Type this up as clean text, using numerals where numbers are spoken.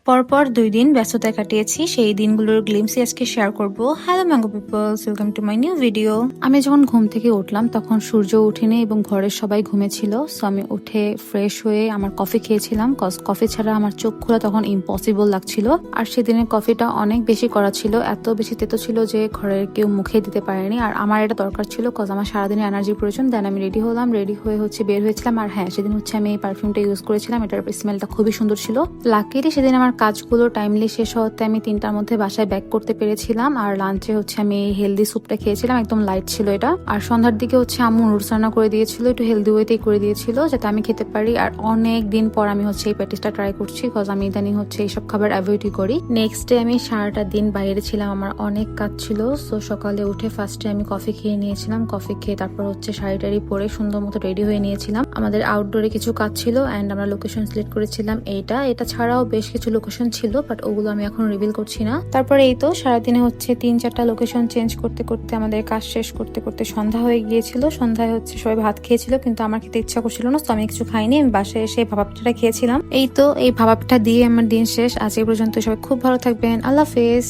পরপর 2 দিন ব্যস্ততায় কাটিয়েছি, সেই দিনগুলোর গ্লিমসই আজকে শেয়ার করব। Hello mango peoples, welcome to my new video. আমি যখন ঘুম থেকে উঠলাম তখন সূর্য উঠেনি এবং ঘরের সবাই ঘুমেছিল। সো আমি উঠে ফ্রেশ হয়ে আমার কফি খেয়েছিলাম। কফি ছাড়া আমার চোখ খোলা তখন ইম্পসিবল লাগছিল। আর সেদিনের কফিটা অনেক বেশি করা ছিল, এত বেশি তেতো ছিল যে ঘরের কেউ মুখে দিতে পারেনি। আর আমার এটা দরকার ছিল, কজ আমার সারাদিনের এনার্জির প্রয়োজন। দেন আমি রেডি হলাম, রেডি হয়ে বের হয়েছিলাম। আর হ্যাঁ, সেদিন আমি এই পারফিউমটা ইউজ করেছিলাম, এটার স্মেলটা খুবই সুন্দর ছিল। লাকিলি সেদিন আমার কাজগুলো টাইমলি শেষ হতে আমি 3টার মধ্যে বাসায় ব্যাক করতে পেরেছিলাম। আর লাঞ্চে আমি হেলদি স্যুপটা খেয়েছিলাম, একদম লাইট ছিল এটা। আর সন্ধ্যার দিকে আম্মু নুডলস রান্না করে দিয়েছিল, একটু হেলদি ওয়েতেই করে দিয়েছিল যাতে আমি খেতে পারি। আর অনেক দিন পর আমি এই প্যাটিসটা ট্রাই করছি, কজ আমি ইদানিং এইসব খাবার অ্যাভয়েডই করি। নেক্সট ডে আমি সারাটা দিন বাইরে ছিলাম, আমার অনেক কাজ ছিল। সো সকালে উঠে ফার্স্টে আমি কফি খেয়ে নিয়েছিলাম। কফি খেয়ে তারপর শাড়ি টাড়ি পরে সুন্দর মতো রেডি হয়ে নিয়েছিলাম। আমাদের আউটডোরে কিছু কাজ ছিল অ্যান্ড আমরা লোকেশন সিলেক্ট করেছিলাম এটা ছাড়াও বেশ কিছু লোকেশন ছিল, বাট ওগুলো আমি এখন রিভিল করছি না। তারপরে এই তো সারাদিনে 3-4টা লোকেশন চেঞ্জ করতে করতে আমাদের কাজ শেষ করতে করতে সন্ধ্যা হয়ে গিয়েছিল। সন্ধ্যায় সবাই ভাত খেয়েছিল, কিন্তু আমার খেতে ইচ্ছা করছিল না, তো আমি কিছু খাইনি। আমি বাসায় এসে ভাপা পিঠাটা খেয়েছিলাম। এই তো এই ভাপা পিঠা দিয়ে আমার দিন শেষ। আজ এই পর্যন্ত, সবাই খুব ভালো থাকবেন। আল্লাহ হাফেজ।